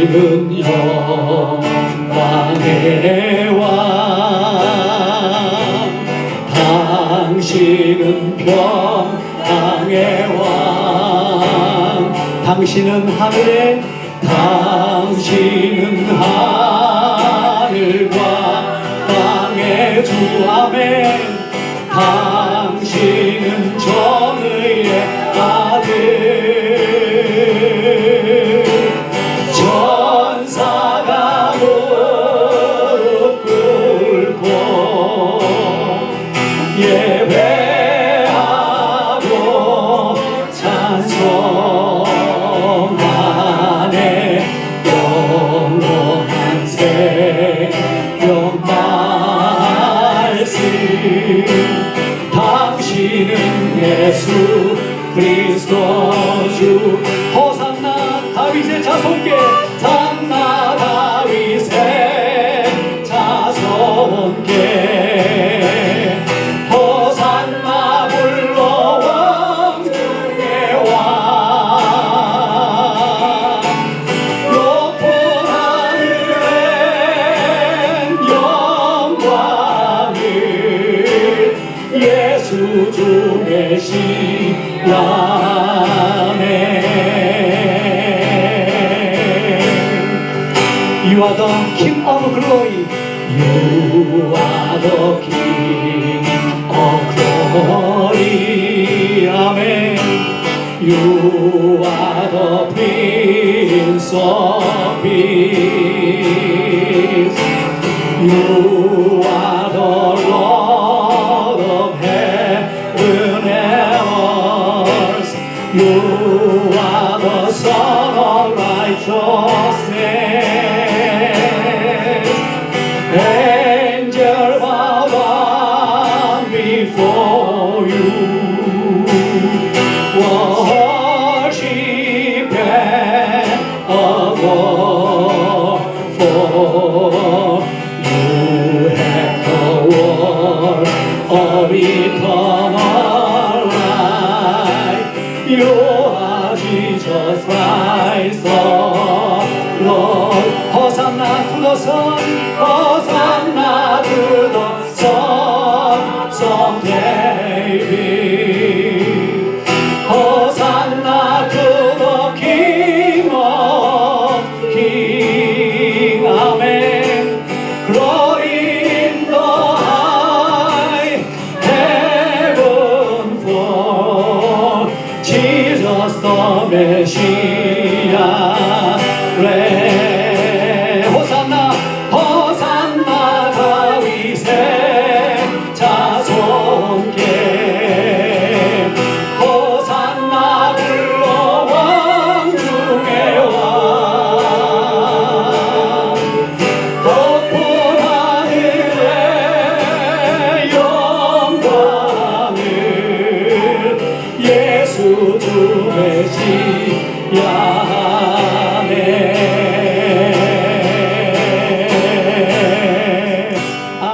당신은 영광의 왕, 당신은 평강의 왕, 당신은 하늘의, 당신은 하늘과 땅의 주. 아멘. 당신은 정의의 아들, 천사가 무릎 꿇고 예배하고 찬송하네. 영원한 생명 말씀, 당신은 예수 그리스도 주. 호산나 다윗의 자손께, 산나 다윗의 자손께, 호산나 불러 왕 중의 왕. 높은 하늘엔 영광을 예수 주 계시라네. You are the King of glory. You are the King of glory. Amen. You are the Prince of Peace. You are the Lord of heaven and earth. You are the Son of righteousness. Angels bow down before you, worship and adore. For you have the word of eternal life. You are Jesus Christ the Lord. Hosanna to the Son, Hosanna to the Son of David. Hosanna to the King of Kings. Amen. Glory in the high heaven for Jesus the Messiah. 호산나 호산나 다윗의 자손께, 호산나 불러 왕 중의 왕. 높은 하늘의 영광을 예수 주 메시아네.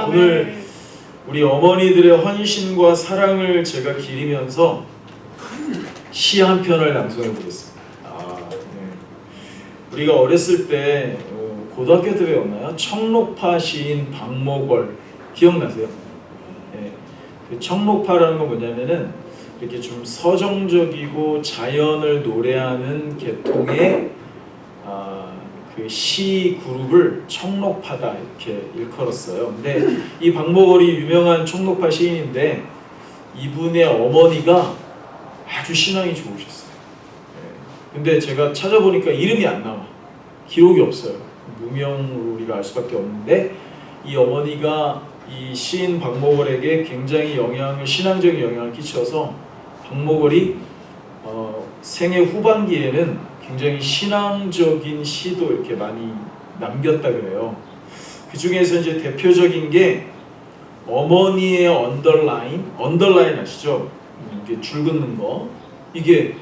오늘 우리 어머니들의 헌신과 사랑을 제가 기리면서 시 한 편을 낭송해 보겠습니다. 네. 우리가 어렸을 때 고등학교 때 배웠나요? 청록파 시인 박목월 기억나세요? 네. 그 청록파라는 건 뭐냐면은 이렇게 좀 서정적이고 자연을 노래하는 계통의 그 시 그룹을 청록파다 이렇게 일컬었어요. 근데 이 박목월이 유명한 청록파 시인인데 이분의 어머니가 아주 신앙이 좋으셨어요. 근데 제가 찾아보니까 이름이 안 나와. 기록이 없어요. 무명으로 우리가 알 수밖에 없는데 이 어머니가 이 시인 박목월에게 굉장히 신앙적인 영향을 끼쳐서 박목월이 생애 후반기에는 굉장히 신앙적인 시도 이렇게 많이 남겼다 그래요. 그 중에서 이제 대표적인 게 어머니의 언더라인 아시죠? 이게 줄 긋는 거. 이게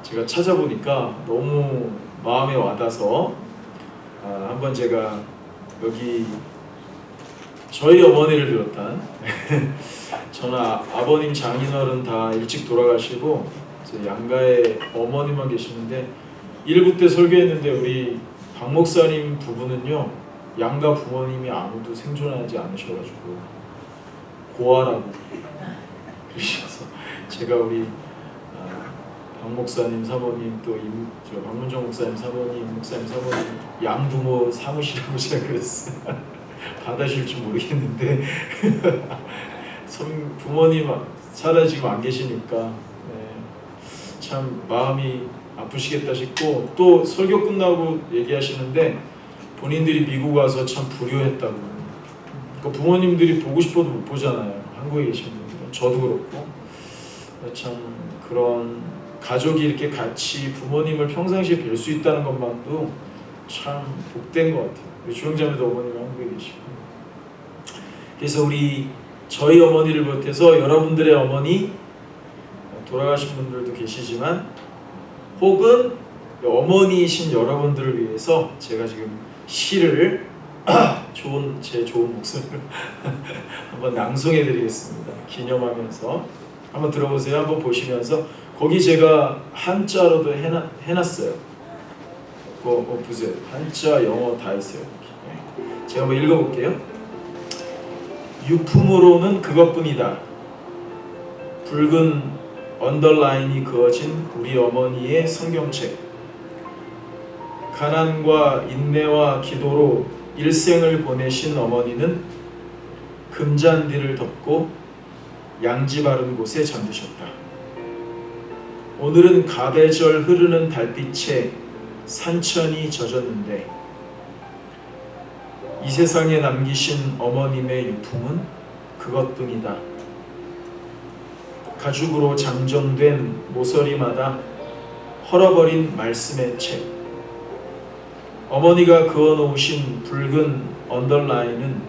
제가 찾아보니까 너무 마음에 와닿아서 한번 제가 여기 저희 어머니를 비롯한 저는 아버님 장인어른 다 일찍 돌아가시고 양가에 어머니만 계시는데 1부 때 설교했는데 우리 박 목사님 부부는요, 양가 부모님이 아무도 생존하지 않으셔가지고 고아라고 그러셔서 제가 우리 박 목사님 사모님 또 박문정 목사님 사모님 목사님 사모님 양부모 사무실이라고 제가 그랬어요. 받아실 줄 모르겠는데 부모님 살아 지금 안 계시니까 참 마음이 아프시겠다 싶고, 또 설교 끝나고 얘기하시는데 본인들이 미국 와서 참 불효했다고. 그러니까 부모님들이 보고 싶어도 못 보잖아요, 한국에 계신 분들은. 저도 그렇고. 참 그런 가족이 이렇게 같이 부모님을 평상시에 뵐 수 있다는 것만도 참 복된 것 같아요. 우리 주영자매도 어머니가 한국에 계시고. 그래서 저희 어머니를 비롯해서 여러분들의 어머니, 돌아가신 분들도 계시지만 혹은 어머니이신 여러분들을 위해서 제가 지금 시를 제 좋은 목소리로 한번 낭송해 드리겠습니다. 기념하면서 한번 들어보세요. 한번 보시면서 거기 제가 한자로도 해놨어요. 그거 보세요. 한자 영어 다 있어요. 제가 한번 읽어볼게요. 유품으로는 그것뿐이다. 붉은 언더라인이 그어진 우리 어머니의 성경책. 가난과 인내와 기도로 일생을 보내신 어머니는 금잔디를 덮고 양지 바른 곳에 잠드셨다. 오늘은 가배절 흐르는 달빛에 산천이 젖었는데 이 세상에 남기신 어머님의 유품은 그것뿐이다. 가죽으로 장정된 모서리마다 헐어버린 말씀의 책. 어머니가 그어놓으신 붉은 언더라인은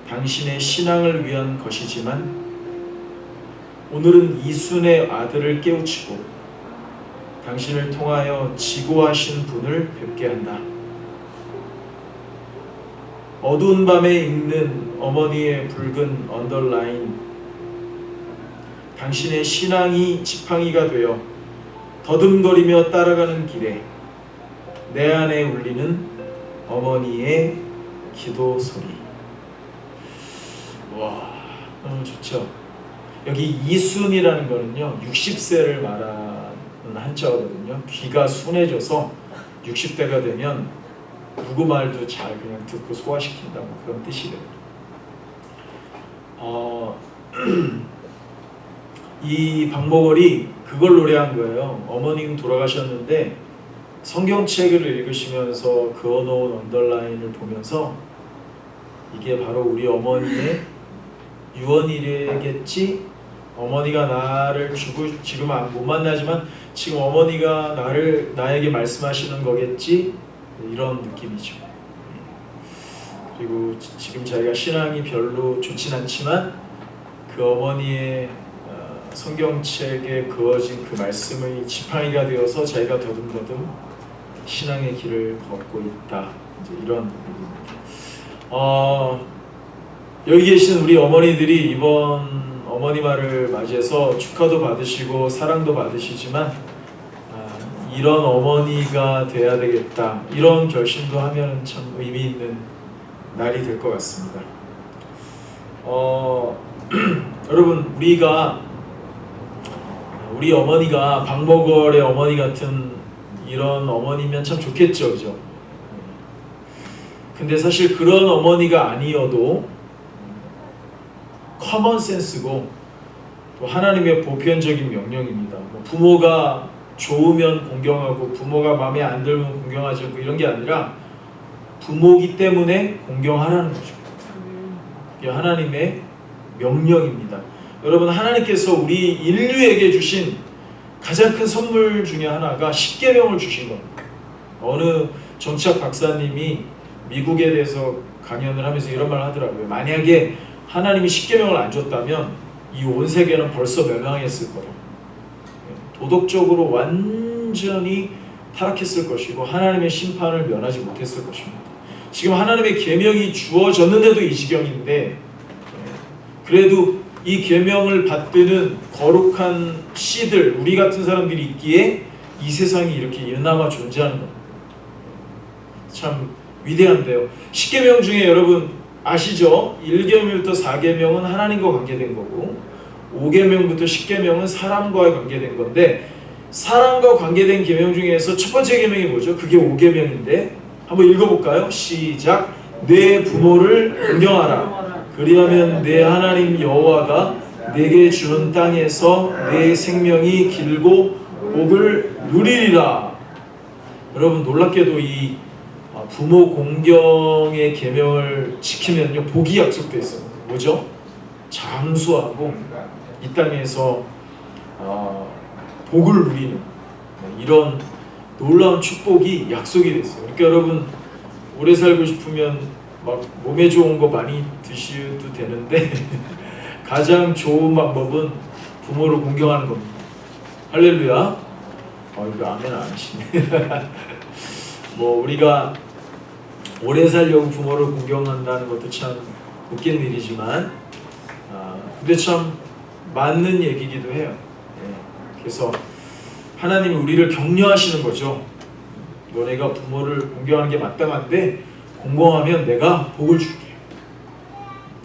당신의 신앙을 위한 것이지만 오늘은 이순의 아들을 깨우치고 당신을 통하여 지고하신 분을 뵙게 한다. 어두운 밤에 읽는 어머니의 붉은 언더라인, 당신의 신앙이 지팡이가 되어 더듬거리며 따라가는 길에 내 안에 울리는 어머니의 기도 소리. 와, 너무 좋죠. 여기 이순이라는 거는요 60세를 말하는 한자어거든요. 귀가 순해져서 60대가 되면 누구 말도 잘 그냥 듣고 소화시킨다, 뭐 그런 뜻이래요. 이 박목월이 그걸 노래한 거예요. 어머님 돌아가셨는데 성경책을 읽으시면서 그어놓은 언더라인을 보면서 이게 바로 우리 어머니의 유언이겠지? 어머니가 나를 지금 못 만나지만 지금 어머니가 나에게 말씀하시는 거겠지? 이런 느낌이죠. 그리고 지금 자기가 신앙이 별로 좋진 않지만 그 어머니의 성경책에 그어진 그 말씀의 지팡이가 되어서 자기가 더듬더듬 신앙의 길을 걷고 있다. 이제 이런 얘기입니다. 여기 계신 우리 어머니들이 이번 어머니 말을 맞이해서 축하도 받으시고 사랑도 받으시지만 이런 어머니가 돼야 되겠다, 이런 결심도 하면 참 의미 있는 날이 될 것 같습니다. 여러분, 우리 어머니가 박목월의 어머니 같은 이런 어머니면 참 좋겠죠, 그죠? 근데 사실 그런 어머니가 아니어도 커먼 센스고 또 하나님의 보편적인 명령입니다. 부모가 좋으면 공경하고 부모가 마음에 안 들면 공경하지 않고 이런 게 아니라 부모기 때문에 공경하라는 거죠. 이게 하나님의 명령입니다. 여러분, 하나님께서 우리 인류에게 주신 가장 큰 선물 중에 하나가 십계명을 주신 겁니다. 어느 정치학 박사님이 미국에 대해서 강연을 하면서 이런 말을 하더라고요. 만약에 하나님이 십계명을 안 줬다면 이 온 세계는 벌써 멸망했을 거다. 도덕적으로 완전히 타락했을 것이고 하나님의 심판을 면하지 못했을 것입니다. 지금 하나님의 계명이 주어졌는데도 이 지경인데, 그래도 이 계명을 받드는 거룩한 씨들, 우리 같은 사람들이 있기에 이 세상이 이렇게 이나마 존재하는 겁니다. 참 위대한데요. 10계명 중에 여러분 아시죠? 1계명부터 4계명은 하나님과 관계된 거고 5계명부터 10계명은 사람과의 관계된 건데 사람과 관계된 계명 중에서 첫 번째 계명이 뭐죠? 그게 5계명인데 한번 읽어볼까요? 시작. 내 부모를 존경하라. 그리하면 내 하나님 여호와가 내게 주는 땅에서 내 생명이 길고 복을 누리리라. 여러분 놀랍게도 이 부모 공경의 계명을 지키면요 복이 약속되어 있어요. 뭐죠? 장수하고 이 땅에서 복을 누리는 이런 놀라운 축복이 약속이 됐어요. 그러니까 여러분 오래 살고 싶으면 막 몸에 좋은 거 많이 드셔도 되는데 가장 좋은 방법은 부모를 공경하는 겁니다. 할렐루야. 이거 아멘 안 하시네. 뭐 우리가 오래 살려고 부모를 공경한다는 것도 참 웃긴 일이지만 근데 참 맞는 얘기기도 해요. 그래서 하나님이 우리를 격려하시는 거죠. 너네가 부모를 공경하는 게 마땅한데 공경하면 내가 복을 줄게.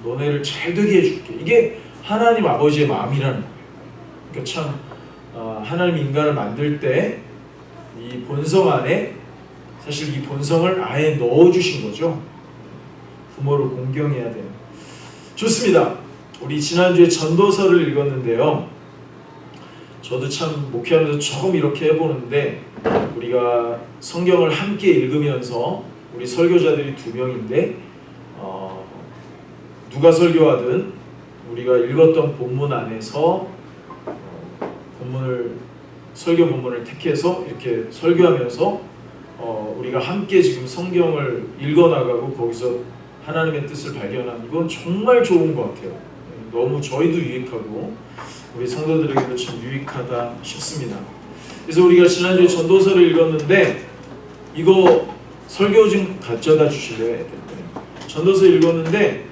너네를 잘 되게 해줄게. 이게 하나님 아버지의 마음이라는 거예요. 그러니까 참 하나님 인간을 만들 때 이 본성 안에 사실 이 본성을 아예 넣어주신 거죠. 부모를 공경해야 되는. 좋습니다. 우리 지난주에 전도서를 읽었는데요. 저도 참 목회하면서 처음 이렇게 해보는데 우리가 성경을 함께 읽으면서 우리 설교자들이 2명인데 누가 설교하든 우리가 읽었던 본문 안에서 설교 본문을 택해서 이렇게 설교하면서 우리가 함께 지금 성경을 읽어나가고 거기서 하나님의 뜻을 발견하는 건 정말 좋은 것 같아요. 너무 저희도 유익하고 우리 성도들에게도 참 유익하다 싶습니다. 그래서 우리가 지난주에 전도서를 읽었는데 이거 설교 좀 가져다 주실래요? 전도서 읽었는데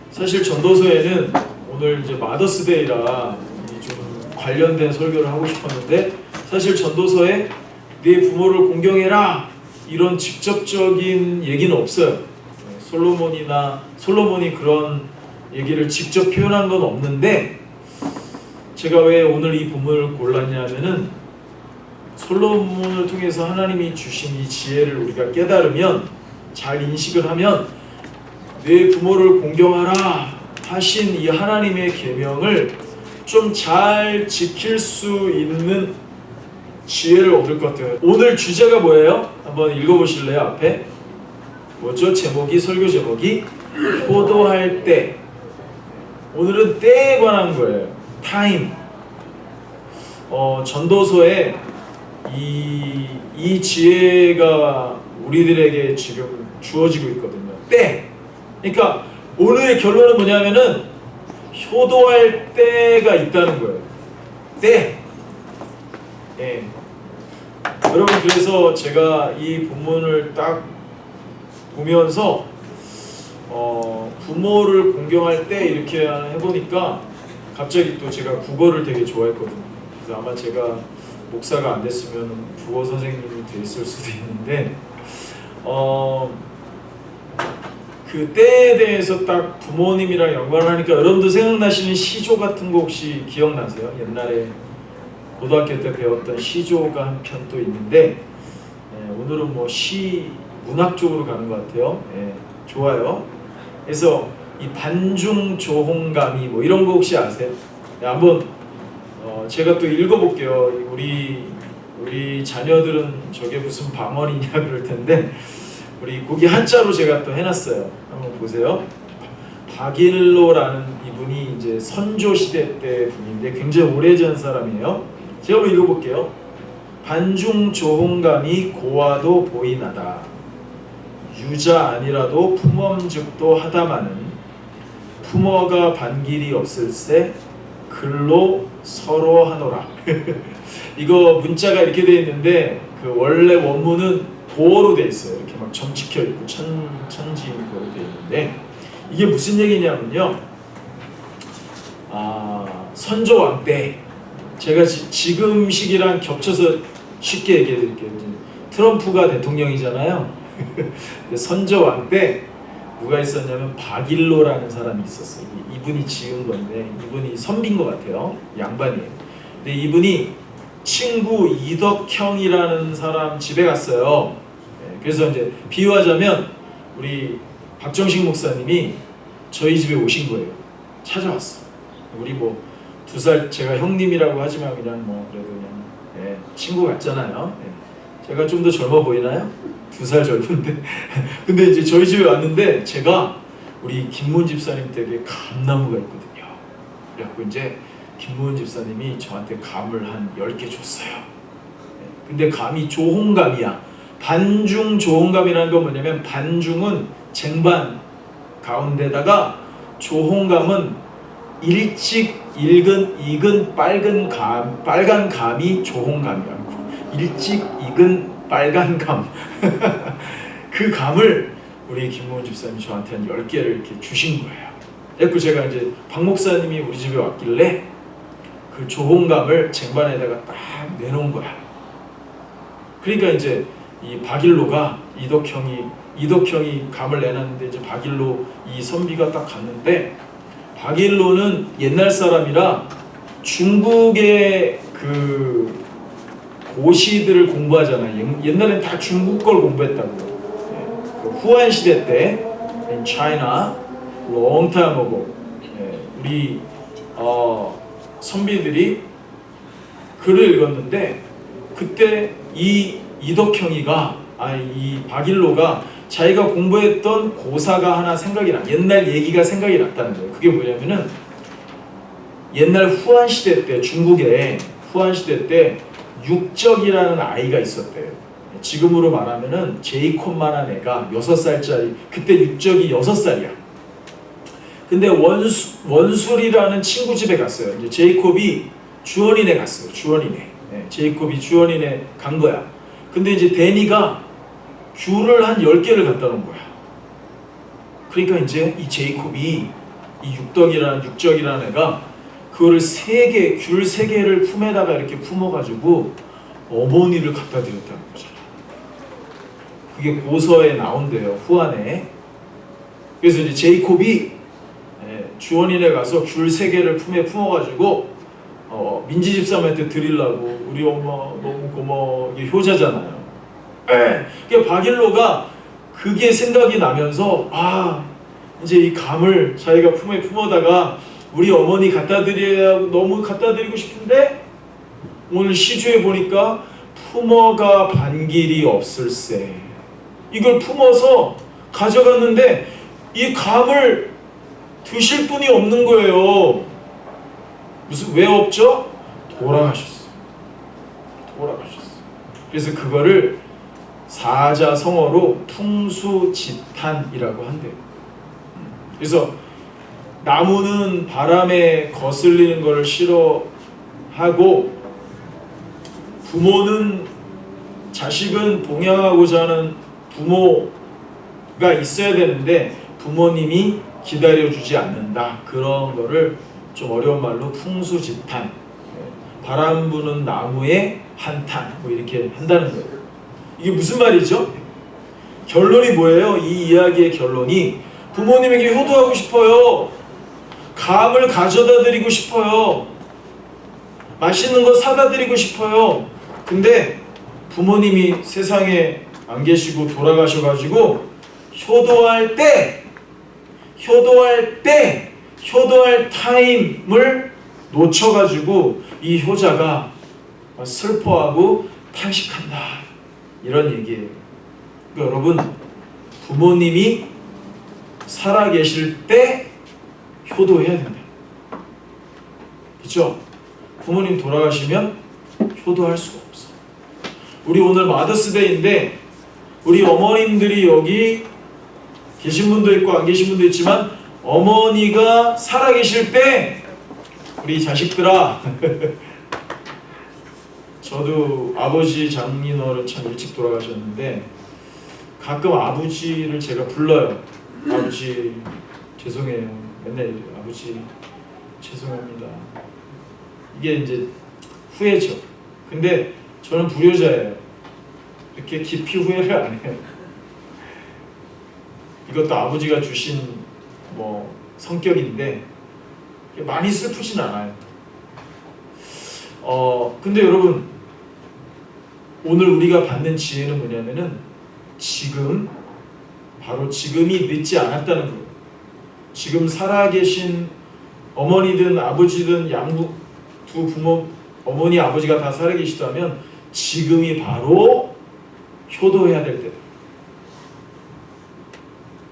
사실 전도서에는 오늘 이제 마더스데이라 좀 관련된 설교를 하고 싶었는데 사실 전도서에 네 부모를 공경해라 이런 직접적인 얘기는 없어요. 솔로몬이 그런 얘기를 직접 표현한 건 없는데 제가 왜 오늘 이 본문을 골랐냐면은 솔로몬을 통해서 하나님이 주신 이 지혜를 우리가 깨달으면 잘 인식을 하면 내 부모를 공경하라 하신 이 하나님의 계명을 좀 잘 지킬 수 있는 지혜를 얻을 것 같아요. 오늘 주제가 뭐예요? 한번 읽어보실래요? 앞에 뭐죠? 설교 제목이 효도할 때. 오늘은 때에 관한 거예요. 타임. 전도서에 이 지혜가 우리들에게 지금 주어지고 있거든요. 때. 그러니까 오늘의 결론은 뭐냐면은 효도할 때가 있다는 거예요. 때. 예. 여러분 그래서 제가 이 본문을 딱 보면서 부모를 공경할 때 이렇게 해보니까 갑자기 또 제가 국어를 되게 좋아했거든요. 그래서 아마 제가 목사가 안 됐으면 국어 선생님이 됐을 수도 있는데 그 때에 대해서 딱 부모님이랑 연관을 하니까 여러분도 생각나시는 시조 같은 거 혹시 기억나세요? 옛날에 고등학교 때 배웠던 시조가 한 편 또 있는데 오늘은 뭐 문학 쪽으로 가는 것 같아요. 좋아요. 그래서 이 반중조홍감이 뭐 이런 거 혹시 아세요? 한번 제가 또 읽어볼게요. 우리 자녀들은 저게 무슨 방언이냐 그럴 텐데 우리 거기 한자로 제가 또 해놨어요. 한번 보세요. 박일로라는 이분이 이제 선조 시대 때 분인데 굉장히 오래전 사람이에요. 제가 한번 읽어볼게요. 반중조홍감이 고와도 보이나다. 유자 아니라도 품엄즉도 하다마는 품어가 반길이 없을세 글로 서로 하노라. 이거 문자가 이렇게 돼 있는데 그 원래 원문은 고어로 돼 있어요. 이렇게 막 점 찍혀 있고 천지인으로 돼 있는데 이게 무슨 얘기냐면요. 선조왕 때 제가 지금 시기랑 겹쳐서 쉽게 얘기해 드릴게요. 트럼프가 대통령이잖아요. 선저왕 때 누가 있었냐면 바길로라는 사람이 있었어요. 이분이 지은 건데 이분이 선비인 것 같아요. 양반이에요. 근데 이분이 친구 이덕형이라는 사람 집에 갔어요. 그래서 이제 비유하자면 우리 박정식 목사님이 저희 집에 오신 거예요. 찾아왔어. 우리 뭐 2살 제가 형님이라고 하지만 그냥 뭐 그래도 그냥 친구 같잖아요. 제가 좀 더 젊어 보이나요? 2살 젊은데. 근데 이제 저희 집에 왔는데 제가 우리 김문 집사님 댁에 감나무가 있거든요. 그래갖고 이제 김문 집사님이 저한테 감을 한 10개 줬어요. 근데 감이 조홍감이야. 반중 조홍감이라는 건 뭐냐면 반중은 쟁반 가운데다가 조홍감은 일찍 익은 빨간 감이 조홍감이야. 일찍 익은 빨간 감. 그 감을 우리 김모은 집사님이 저한테 한 10개를 이렇게 주신 거예요. 그래서 제가 이제 박 목사님이 우리 집에 왔길래 그 조홍감을 쟁반에다가 딱 내놓은 거야. 그러니까 이제 이 바길로가 이덕형이 감을 내놨는데 이제 바길로 이 선비가 딱 갔는데 바길로는 옛날 사람이라 중국의 그 고시들을 공부하잖아요. 옛날엔 다 중국 걸 공부했다고. 그 후한 시대 때 in China long time ago 우리 선비들이 글을 읽었는데 그때 이 이덕형이가 이 바길로가 자기가 공부했던 고사가 하나 생각이 나. 옛날 얘기가 생각이 났다는 거예요. 그게 뭐냐면은 옛날 후한 시대 때 중국에 후한 시대 때 육적이라는 아이가 있었대요. 지금으로 말하면은 제이콥만한 애가 6살짜리. 그때 육적이 6살이야. 근데 원술이라는 친구 집에 갔어요. 이제 제이콥이 주원인에 갔어요. 주원인에. 제이콥이 주원인에 간 거야. 근데 이제 데니가 귤을 한 10개를 갖다 놓은 거야. 그러니까 이제 이 제이콥이 이 육적이라는 애가 그거를 귤 3개를 품에다가 이렇게 품어가지고 어머니를 갖다 드렸다는 거잖아. 그게 고서에 나온대요. 후안에. 그래서 이제 제이콥이 주원인에 가서 귤 3개를 품에 품어가지고 민지 집사님한테 드리려고 우리 엄마 너무 고마워. 이게 효자잖아요. 그러니까 바길로가 그게 생각이 나면서 이제 이 감을 자기가 품에 품어다가 우리 어머니 너무 갖다 드리고 싶은데 오늘 시주에 보니까 품어가 반길이 없을세. 이걸 품어서 가져갔는데 이 감을 드실 분이 없는 거예요. 왜 없죠? 돌아가셨어요. 그래서 그거를 사자성어로 풍수지탄이라고 한대요. 그래서 나무는 바람에 거슬리는 것을 싫어하고 부모는 자식은 봉양하고자 하는 부모가 있어야 되는데 부모님이 기다려주지 않는다. 그런 거를 좀 어려운 말로 풍수지탄, 바람 부는 나무에 한탄 뭐 이렇게 한다는 거예요. 이게 무슨 말이죠? 결론이 뭐예요? 이 이야기의 결론이 부모님에게 효도하고 싶어요. 감을 가져다 드리고 싶어요. 맛있는 거 사다 드리고 싶어요. 근데 부모님이 세상에 안 계시고 돌아가셔가지고 효도할 타임을 놓쳐가지고 이 효자가 슬퍼하고 탄식한다. 이런 얘기예요. 그러니까 여러분, 부모님이 살아계실 때 효도해야 된다. 그렇죠? 부모님 돌아가시면 효도할 수가 없어. 우리 오늘 마더스데이인데 우리 어머님들이 여기 계신 분도 있고 안 계신 분도 있지만 어머니가 살아계실 때 우리 자식들아 저도 아버지 장인어른 참 일찍 돌아가셨는데 가끔 아버지를 제가 불러요. 아버지 죄송해요. 맨날 아버지 죄송합니다. 이게 이제 후회죠. 근데 저는 불효자예요. 이렇게 깊이 후회를 안 해요. 이것도 아버지가 주신 뭐 성격인데 많이 슬프진 않아요. 근데 여러분, 오늘 우리가 받는 지혜는 뭐냐면은 지금, 바로 지금이 늦지 않았다는 거예요. 지금 살아계신 어머니든 아버지든 양부 두 부모, 어머니 아버지가 다 살아계시다면 지금이 바로 효도해야 될 때다.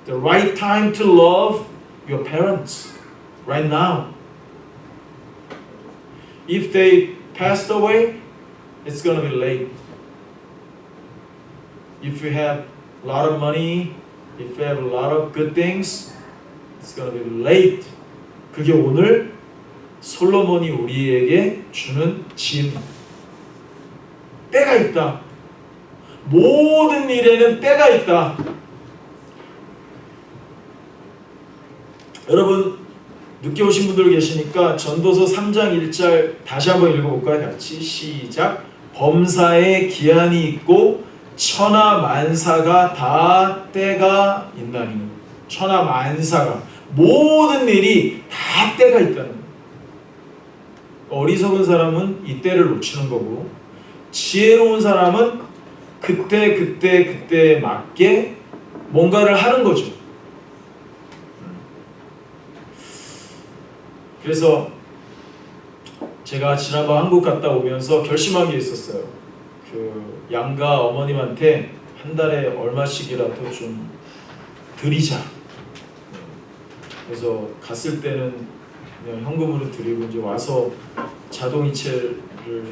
The right time to love your parents right now. If they passed away, it's gonna be late. If you have a lot of money, if you have a lot of good things, it's gonna be late. 그게 오늘 솔로몬이 우리에게 주는 지혜입니다. 때가 있다. 모든 일에는 때가 있다. 여러분, 늦게 오신 분들 계시니까 전도서 3장 1절 다시 한번 읽어볼까요? 같이 시작. 범사에 기한이 있고 천하 만사가 다 때가 있나니. 천하 만사가, 모든 일이 다 때가 있다는 거예요. 어리석은 사람은 이 때를 놓치는 거고, 지혜로운 사람은 그때에 맞게 뭔가를 하는 거죠. 그래서 제가 지난번 한국 갔다 오면서 결심한 게 있었어요. 그 양가 어머님한테 한 달에 얼마씩이라도 좀 드리자. 그래서 갔을 때는 그냥 현금으로 드리고 이제 와서 자동이체를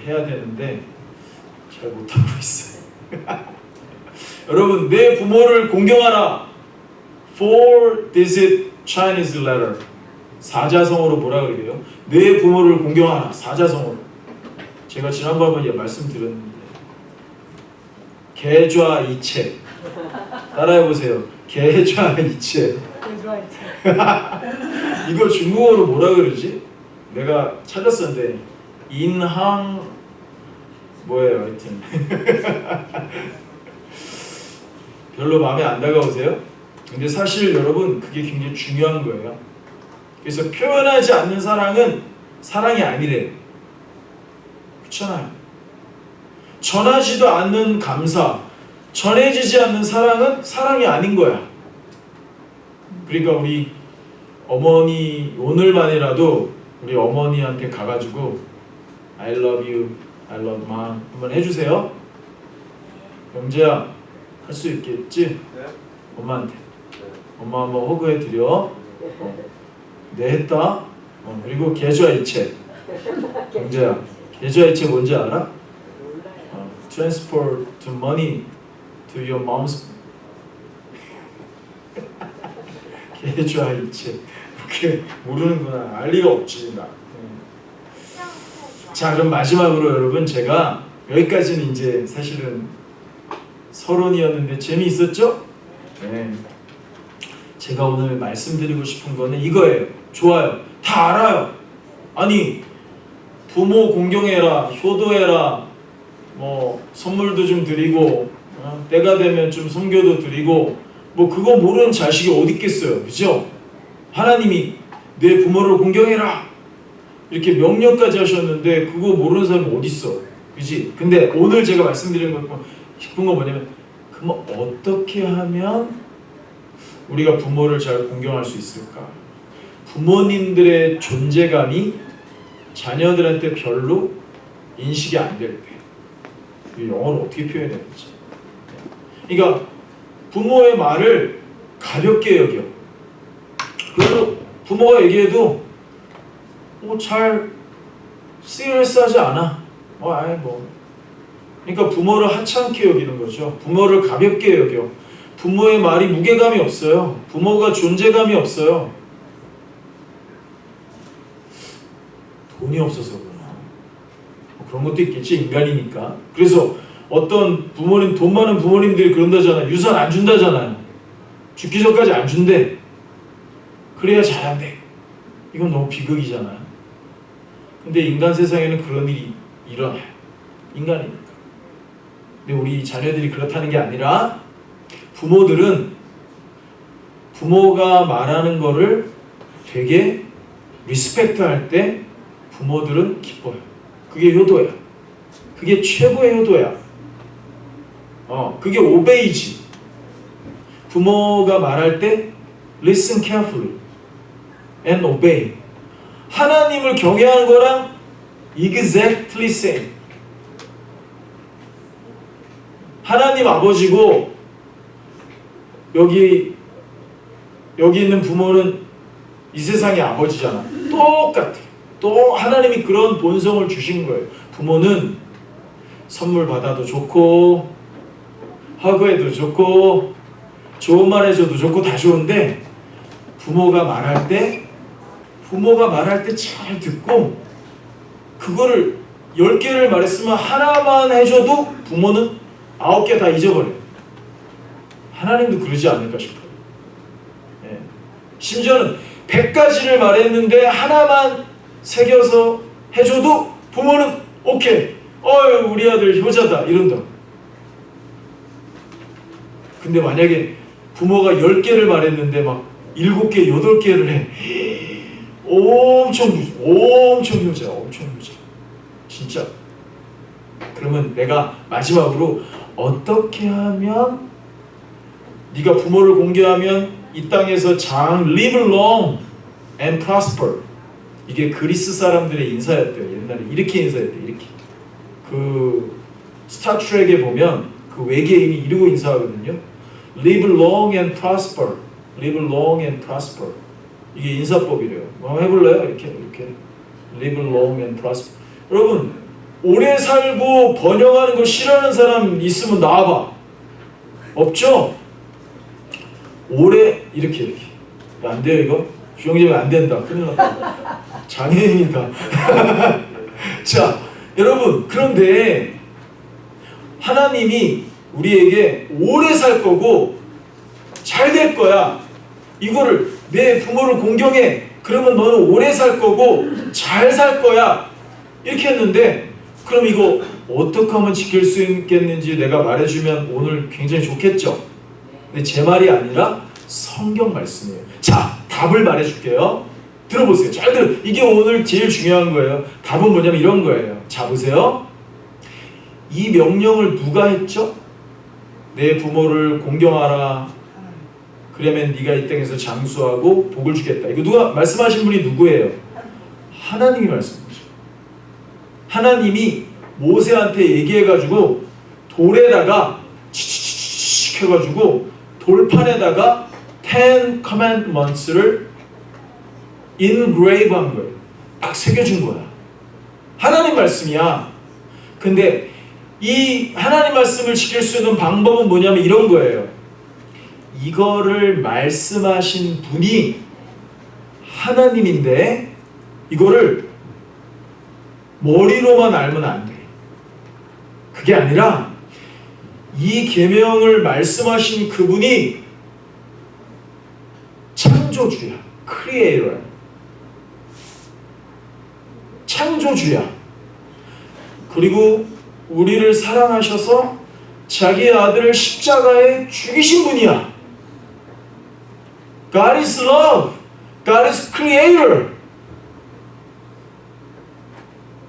해야 되는데 잘 못하고 있어요. 여러분, 내 부모를 공경하라. Four digit Chinese letter. 사자성어로 뭐라 그래요? 내 부모를 공경하라. 사자성어로. 제가 지난번에 말씀드렸는데 계좌이체. 따라해보세요. 계좌이체. 이거 중국어로 뭐라 그러지? 내가 찾았었는데 인항 뭐예요? 하여튼 별로 마음에 안 다가오세요? 근데 사실 여러분, 그게 굉장히 중요한 거예요. 그래서 표현하지 않는 사랑은 사랑이 아니래요. 그렇잖아요. 전하지도 않는 감사, 전해지지 않는 사랑은 사랑이 아닌 거야. 그러니까 우리 어머니, 오늘만이라도 우리 어머니한테 가가지고 I love you, I love mom 한번 해주세요. 영재야, 할 수 있겠지? 네. 엄마한테. 엄마 한번 호구해드려. 네, 했다. 그리고 계좌이체. 영재야, 계좌이체 뭔지 알아? Transfer to money to your mom's. 계좌이체. 그렇게 모르는구나. 알 리가 없지 나. 자, 그럼 마지막으로 여러분, 제가 여기까지는 이제 사실은 서론이었는데 재미있었죠? 네. 제가 오늘 말씀드리고 싶은 거는 이거예요. 좋아요. 다 알아요. 아니, 부모 공경해라, 효도해라, 뭐 선물도 좀 드리고, 때가 되면 좀 선교도 드리고, 뭐 그거 모르는 자식이 어디 있겠어요, 그죠? 하나님이 내 부모를 공경해라 이렇게 명령까지 하셨는데 그거 모르는 사람이 어디 있어, 그지? 근데 오늘 제가 말씀드리는 거 싶은 건 뭐냐면, 그럼 어떻게 하면 우리가 부모를 잘 공경할 수 있을까? 부모님들의 존재감이 자녀들한테 별로 인식이 안 될 때, 영어로 어떻게 표현해야 되지? 그러니까 부모의 말을 가볍게 여겨. 그래도 부모가 얘기해도 잘 시리어스하지 않아. 아이 뭐. 그러니까 부모를 하찮게 여기는 거죠. 부모를 가볍게 여겨. 부모의 말이 무게감이 없어요. 부모가 존재감이 없어요. 돈이 없어서 그러나. 그런 것도 있겠지, 인간이니까. 그래서 어떤 부모님, 돈 많은 부모님들이 그런다잖아요. 유산 안 준다잖아요. 죽기 전까지 안 준대. 그래야 잘한대. 이건 너무 비극이잖아요. 근데 인간 세상에는 그런 일이 일어나요. 인간이니까. 근데 우리 자녀들이 그렇다는 게 아니라 부모들은 부모가 말하는 거를 되게 리스펙트 할 때 부모들은 기뻐요. 그게 효도야. 그게 최고의 효도야. 그게 오베이지. 부모가 말할 때 listen carefully and obey. 하나님을 경외하는 거랑 exactly same. 하나님 아버지고 여기 있는 부모는 이 세상의 아버지잖아. 똑같아. 또 하나님이 그런 본성을 주신 거예요. 부모는 선물 받아도 좋고 허그해도 좋고 좋은 말 해줘도 좋고 다 좋은데 부모가 말할 때 잘 듣고 그거를 10개를 말했으면 하나만 해줘도 부모는 9개 다 잊어버려요. 하나님도 그러지 않을까 싶어요. 네. 심지어는 100가지를 말했는데 하나만 새겨서 해줘도 부모는 오케이, 우리 아들 효자다 이런다. 근데 만약에 부모가 10개를 말했는데 막 7개, 8개를 해. 엄청 효자. 진짜. 그러면 내가 마지막으로 어떻게 하면 네가 부모를 공경하면 이 땅에서 live long and prosper. 이게 그리스 사람들의 인사였대요. 옛날에 이렇게 인사했대요. 이렇게. 그 스타트rek에 보면 그 외계인이 이러고 인사하거든요. Live long and prosper. Live long and prosper. 이게 인사법이래요. 한번 해볼래요? 이렇게. Live long and prosper. 여러분, 오래 살고 번영하는 거 싫어하는 사람 있으면 나와봐. 없죠? 오래 이렇게. 안 돼요 이거? 주영재면 안 된다. 큰일 났다. 장애인이다. 자, 여러분, 그런데 하나님이 우리에게 오래 살 거고 잘 될 거야. 이거를 내 부모를 공경해. 그러면 너는 오래 살 거고 잘 살 거야. 이렇게 했는데 그럼 이거 어떻게 하면 지킬 수 있겠는지 내가 말해주면 오늘 굉장히 좋겠죠? 근데 제 말이 아니라 성경 말씀이에요. 자, 답을 말해줄게요. 들어보세요. 잘 들어. 이게 오늘 제일 중요한 거예요. 답은 뭐냐면 이런 거예요. 자, 보세요. 이 명령을 누가 했죠? 내 부모를 공경하라. 그러면 네가 이 땅에서 장수하고 복을 주겠다. 이거 누가 말씀하신 분이 누구예요? 하나님이 말씀하시죠. 하나님이 모세한테 얘기해가지고 돌에다가 치치치치 해가지고 돌판에다가 10 commandments를 engrave한 거예요. 딱 새겨준 거야. 하나님 말씀이야. 근데 이 하나님 말씀을 지킬 수 있는 방법은 뭐냐면 이런 거예요. 이거를 말씀하신 분이 하나님인데 이거를 머리로만 알면 안 돼. 그게 아니라 이 계명을 말씀하신 그분이 창조주야. 크리에이터야. 창조주야. 그리고 우리를 사랑하셔서 자기 아들을 십자가에 죽이신 분이야. God is love. God is creator.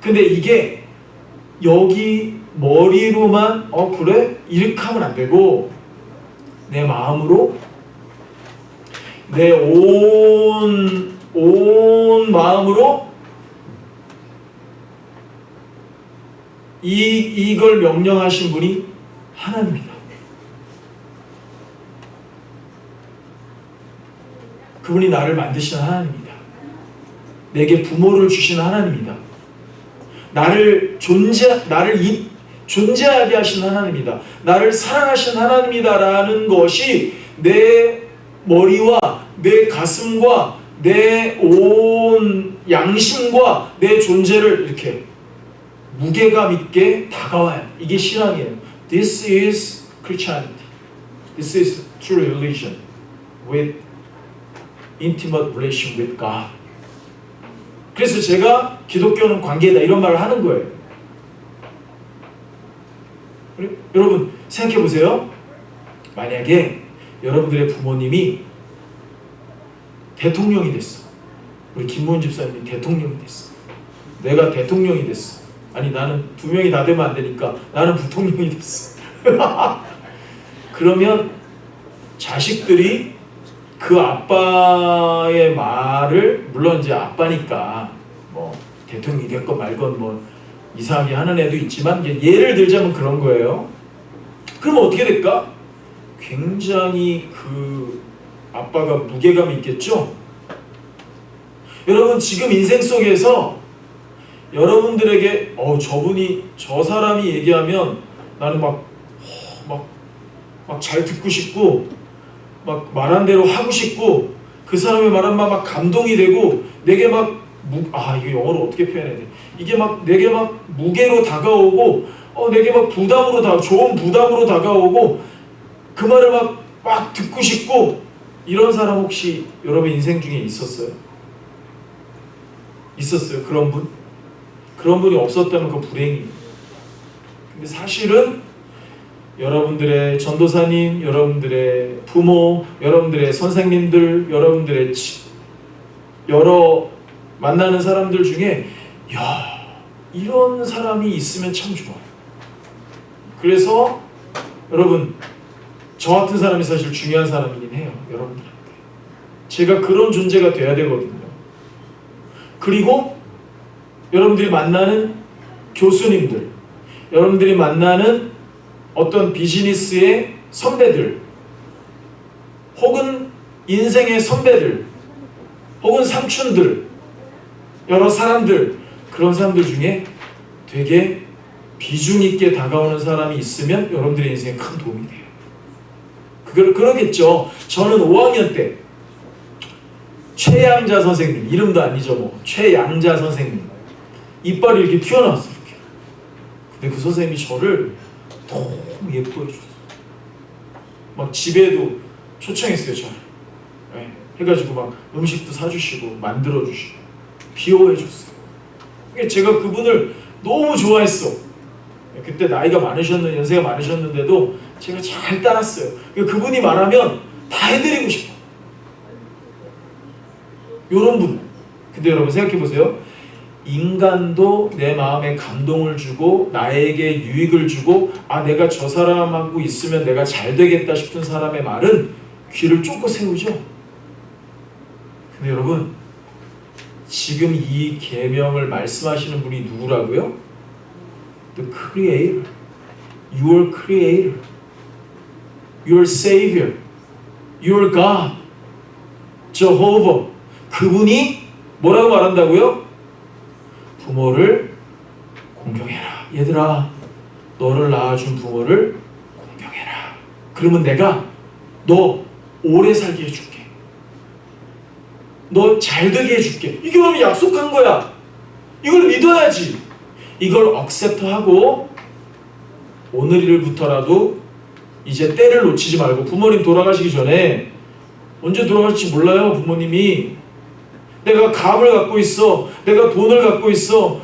근데 이게 여기 머리로만 그래? 이렇게 하면 안 되고 내 마음으로 내 온 마음으로 이걸 명령하신 분이 하나님이다. 그분이 나를 만드신 하나님이다. 내게 부모를 주신 하나님이다. 나를 존재하게 하신 하나님이다. 나를 사랑하신 하나님이다라는 것이 내 머리와 내 가슴과 내 온 양심과 내 존재를 이렇게 무게감 있게 다가와요. 이게 신앙이에요. This is Christianity. This is true religion with intimate relation with God. 그래서 제가 기독교는 관계다 이런 말을 하는 거예요. 여러분 생각해 보세요. 만약에 여러분들의 부모님이 대통령이 됐어. 우리 김모은 집사님이 대통령이 됐어. 내가 대통령이 됐어. 아니 나는 두 명이 다 되면 안 되니까 나는 부통령이 됐어. 그러면 자식들이 그 아빠의 말을, 물론 이제 아빠니까 뭐 대통령이 됐건 말건 뭐 이상하게 하는 애도 있지만 예를 들자면 그런 거예요. 그럼 어떻게 될까? 굉장히 그 아빠가 무게감이 있겠죠? 여러분 지금 인생 속에서 여러분들에게 저분이, 저 사람이 얘기하면 나는 막 잘 듣고 싶고 막 말한 대로 하고 싶고 그 사람의 말한 말 막 감동이 되고 내게 막 이게 영어로 어떻게 표현해야 돼? 이게 막 내게 막 무게로 다가오고 내게 막 좋은 부담으로 다가오고 그 말을 막 듣고 싶고 이런 사람 혹시 여러분 인생 중에 있었어요? 있었어요? 그런 분? 그런 분이 없었다면 그 불행이에요. 근데 사실은 여러분들의 전도사님, 여러분들의 부모, 여러분들의 선생님들, 여러분들의 여러 만나는 사람들 중에 이런 사람이 있으면 참 좋아요. 그래서 여러분 저 같은 사람이 사실 중요한 사람이긴 해요. 여러분들한테 제가 그런 존재가 돼야 되거든요. 그리고 여러분들이 만나는 교수님들, 여러분들이 만나는 어떤 비즈니스의 선배들, 혹은 인생의 선배들, 혹은 삼촌들, 여러 사람들, 그런 사람들 중에 되게 비중 있게 다가오는 사람이 있으면 여러분들의 인생에 큰 도움이 돼요. 그러겠죠. 저는 5학년 때 최양자 선생님, 이름도 안 잊어먹어. 최양자 선생님. 이빨이 이렇게 튀어나왔어요. 이렇게. 근데 그 선생님이 저를 너무 예뻐해 줬어요. 막 집에도 초청했어요, 저를. 네. 해가지고 막 음식도 사주시고 만들어주시고 귀여워해 줬어요. 제가 그분을 너무 좋아했어. 그때 나이가 연세가 많으셨는데도 제가 잘 따랐어요. 그분이 말하면 다 해드리고 싶어. 요런 분. 근데 여러분 생각해 보세요. 인간도 내 마음에 감동을 주고 나에게 유익을 주고 내가 저 사람하고 있으면 내가 잘 되겠다 싶은 사람의 말은 귀를 쫓고 세우죠. 근데 여러분 지금 이 계명을 말씀하시는 분이 누구라고요? The Creator, Your Creator, Your Savior, Your God, Jehovah. 그분이 뭐라고 말한다고요? 부모를 공경해라. 얘들아, 너를 낳아준 부모를 공경해라. 그러면 내가 너 오래 살게 해줄게. 너 잘되게 해줄게. 이게 너무 약속한 거야. 이걸 믿어야지. 이걸 억셉트하고 오늘일부터라도 이제 때를 놓치지 말고, 부모님 돌아가시기 전에, 언제 돌아갈지 몰라요. 부모님이 내가 갑을 갖고 있어, 내가 돈을 갖고 있어,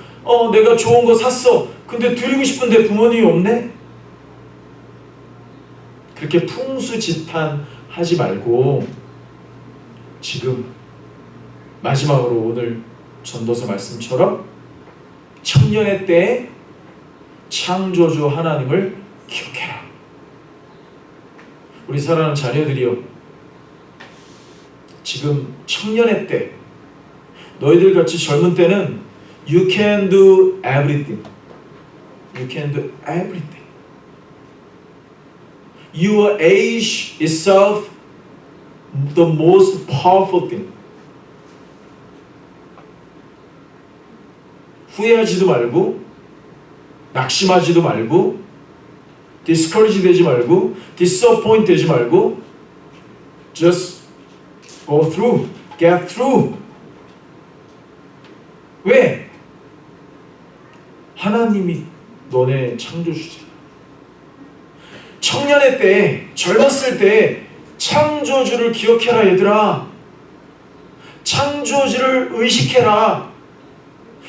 내가 좋은 거 샀어. 근데 드리고 싶은데 부모님이 없네? 그렇게 풍수지탄하지 말고 지금 마지막으로 오늘 전도서 말씀처럼 청년의 때에 창조주 하나님을 기억해라. 우리 사랑하는 자녀들이여, 지금 청년의 때, 너희들 같이 젊은 때는 You can do everything. You can do everything. Your age itself the most powerful thing. 후회하지도 말고, 낙심하지도 말고, discourage 되지 말고, disappoint 되지 말고, just go through, get through. 왜? 하나님이 너네 창조주잖아. 청년의 때, 젊었을 때 창조주를 기억해라. 얘들아, 창조주를 의식해라.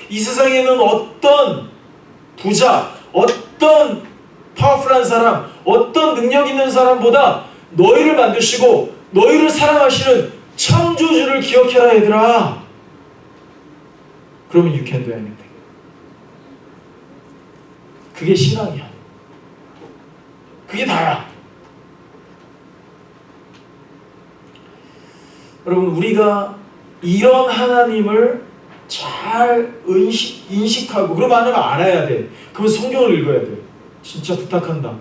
이 세상에는 어떤 부자, 어떤 파워풀한 사람, 어떤 능력 있는 사람보다 너희를 만드시고 너희를 사랑하시는 창조주를 기억해라 얘들아. 그러면 you can do anything. 그게 신앙이야. 그게 다야. 여러분, 우리가 이런 하나님을 잘 인식하고 그럼 하나님을 알아야 돼. 그러면 성경을 읽어야 돼. 진짜 부탁한다.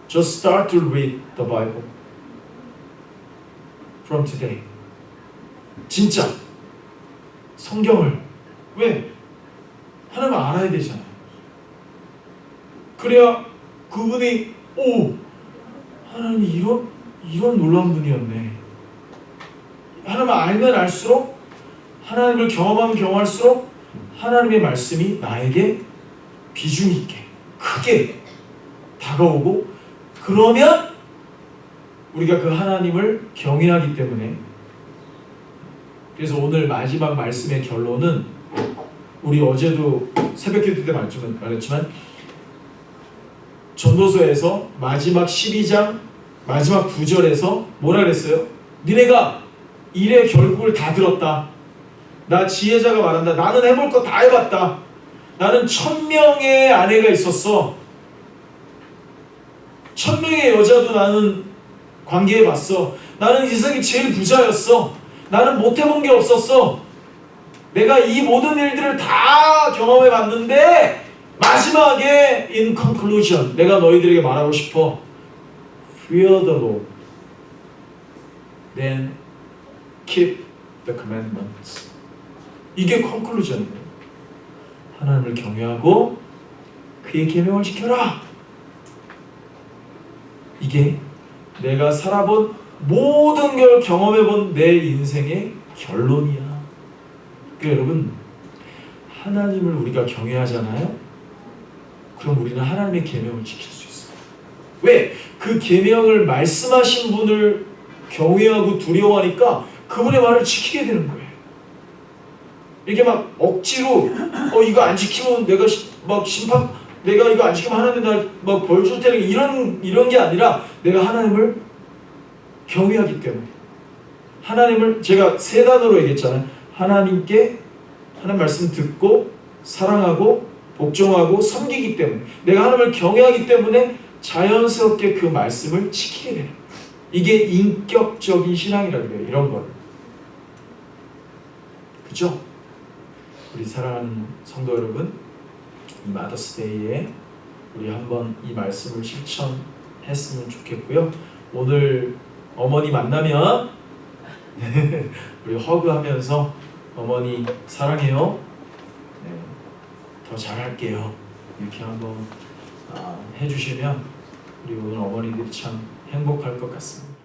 Just start to read the Bible from today. 진짜 성경을. 왜? 하나님을 알아야 되잖아요. 그래야 그분이 하나님이 이런 놀라운 분이었네. 하나님을 알면 알수록, 하나님을 경험하면 경험할수록 하나님의 말씀이 나에게 비중 있게 크게 다가오고, 그러면 우리가 그 하나님을 경외하기 때문에. 그래서 오늘 마지막 말씀의 결론은, 우리 어제도 새벽기도 때 말했지만 전도서에서 마지막 12장 마지막 9절에서 뭐라 그랬어요? 니네가 일의 결국을 다 들었다. 나 지혜자가 말한다. 나는 해볼 거 다 해봤다. 나는 1000명의 아내가 있었어. 1000명의 여자도 나는 관계해봤어. 나는 이 세상에 제일 부자였어. 나는 못해본 게 없었어. 내가 이 모든 일들을 다 경험해봤는데 마지막에 in conclusion 내가 너희들에게 말하고 싶어. Fear the Lord, then keep the commandments. 이게 conclusion이에요. 하나님을 경외하고 그의 계명을 지켜라. 이게 내가 살아본 모든 걸 경험해본 내 인생의 결론이야. 그러니까 여러분, 하나님을 우리가 경외하잖아요. 그럼 우리는 하나님의 계명을 지킬 수 있어요. 왜? 그 계명을 말씀하신 분을 경외하고 두려워하니까 그분의 말을 지키게 되는 거예요. 이게 막 억지로 이거 안 지키면 내가 막 심판, 내가 이거 안 지키면 하나님 날 막 벌 줄 테니 이런 게 아니라 내가 하나님을 경외하기 때문에. 하나님을 제가 세 단어로 얘기했잖아요. 하나님께 하나님 말씀 듣고 사랑하고 복종하고 섬기기 때문에, 내가 하나님을 경외하기 때문에 자연스럽게 그 말씀을 지키게 돼요. 이게 인격적인 신앙이라는 거예요. 이런 걸. 그죠? 우리 사랑하는 성도 여러분, 이 마더스데이에 우리 한번 이 말씀을 실천했으면 좋겠고요. 오늘 어머니 만나면 우리 허그하면서 어머니 사랑해요. 네, 더 잘할게요. 이렇게 한번 해주시면 우리 오늘 어머니들이 참 행복할 것 같습니다.